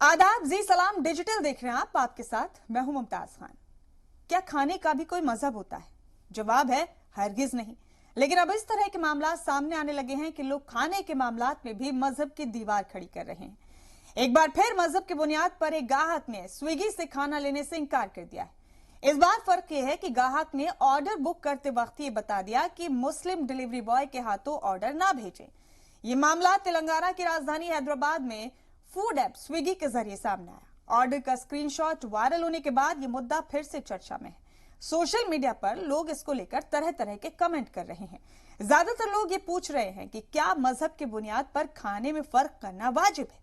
आदाब, जी सलाम डिजिटल देख रहे हैं आप। आपके साथ मैं हूं मुमताज खान। क्या खाने का भी कोई मजहब होता है? जवाब है हरगिज नहीं। लेकिन अब इस तरह के मामला सामने आने लगे हैं कि लोग खाने के मामलात में भी मजहब की दीवार खड़ी कर रहे हैं। एक बार फिर मजहब की बुनियाद पर एक ग्राहक ने स्विगी से खाना लेने से इनकार कर दिया है। इस बार फर्क यह है कि ग्राहक ने ऑर्डर बुक करते वक्त ये बता दिया कि मुस्लिम डिलीवरी बॉय के हाथों ऑर्डर ना भेजें। ये मामला तेलंगाना की राजधानी हैदराबाद में फूड ऐप स्विगी के जरिए सामने आया। ऑर्डर का स्क्रीनशॉट वायरल होने के बाद ये मुद्दा फिर से चर्चा में है। सोशल मीडिया पर लोग इसको लेकर तरह तरह के कमेंट कर रहे हैं। ज्यादातर लोग ये पूछ रहे हैं कि क्या मजहब की बुनियाद पर खाने में फर्क करना वाजिब है।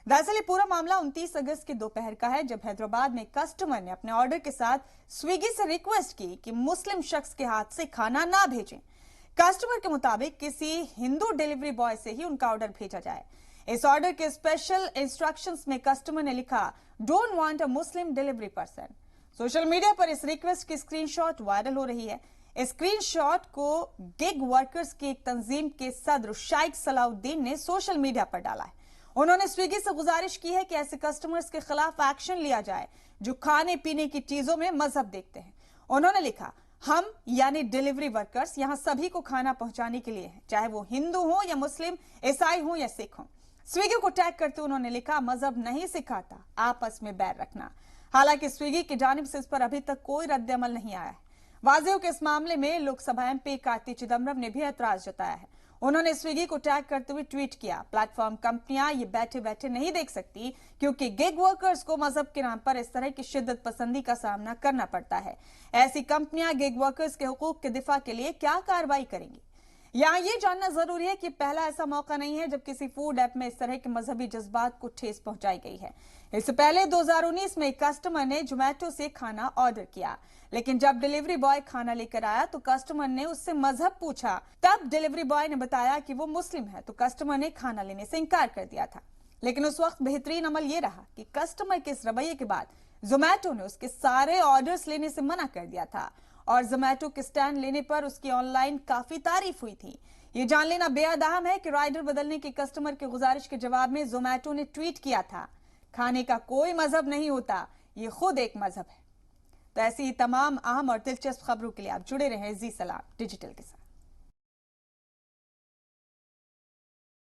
दरअसल ये पूरा मामला 29 अगस्त की दोपहर का है, जब हैदराबाद में कस्टमर ने अपने ऑर्डर के साथ स्विगी से रिक्वेस्ट की कि मुस्लिम शख्स के हाथ से खाना ना भेजें। कस्टमर के मुताबिक किसी हिंदू डिलीवरी बॉय से ही उनका ऑर्डर भेजा जाए। इस ऑर्डर के स्पेशल इंस्ट्रक्शंस में कस्टमर ने लिखा, don't want a Muslim delivery person. Social media पर इस रिक्वेस्ट की स्क्रीनशॉट वायरल हो रही है। इस स्क्रीनशॉट को गिग वर्कर्स की एक तंजीम के सदर शाइख सलाउद्दीन ने सोशल मीडिया पर डाला है। उन्होंने स्विगी से गुजारिश की है कि ऐसे कस्टमर्स के खिलाफ एक्शन लिया जाए जो खाने पीने की चीजों में मजहब देखते हैं। उन्होंने लिखा, हम यानी डिलीवरी वर्कर्स यहां सभी को खाना पहुंचाने के लिए हैं, चाहे वो हिंदू हो या मुस्लिम, ईसाई हो या सिख हो। स्विगी को टैग करते उन्होंने लिखा, मजहब नहीं सिखाता आपस में बैर रखना। हालांकि स्विगी की जानिब से इस पर अभी तक कोई रद्द अमल नहीं आया है। वाज़ेह हो कि इस मामले में लोकसभा एमपी कार्ति चिदम्बरम ने भी ऐतराज जताया है। उन्होंने स्विगी को टैग करते हुए ट्वीट किया, प्लेटफॉर्म कंपनियां ये बैठे बैठे नहीं देख सकती क्योंकि गिग वर्कर्स को मजहब के नाम पर इस तरह की शिद्दत पसंदी का सामना करना पड़ता है। ऐसी कंपनियां गिग वर्कर्स के हुकूक के दिफा के लिए क्या कार्रवाई करेंगी? यहाँ ये जानना जरूरी है कि पहला ऐसा मौका नहीं है जब किसी फूड ऐप में इस तरह के मजहबी जज्बात को ठेस पहुंचाई गई है। इससे पहले 2019 में एक कस्टमर ने जोमेटो से खाना ऑर्डर किया, लेकिन जब डिलीवरी बॉय खाना लेकर आया तो कस्टमर ने उससे मजहब पूछा। तब डिलीवरी बॉय ने बताया कि वो मुस्लिम है, तो कस्टमर ने खाना लेने से इनकार कर दिया था। लेकिन उस वक्त बेहतरीन अमल ये रहा कि कस्टमर के इस रवैये के बाद जोमेटो ने उसके सारे ऑर्डर्स लेने से मना कर दिया था और जोमेटो के स्टैंड लेने पर उसकी ऑनलाइन काफी तारीफ हुई थी। ये जान लेना बेहद अहम है कि राइडर बदलने की कस्टमर की गुजारिश के जवाब में जोमेटो ने ट्वीट किया था, खाने का कोई मजहब नहीं होता, ये खुद एक मजहब है। तो ऐसी तमाम अहम और दिलचस्प खबरों के लिए आप जुड़े रहें जी सलाम डिजिटल के साथ।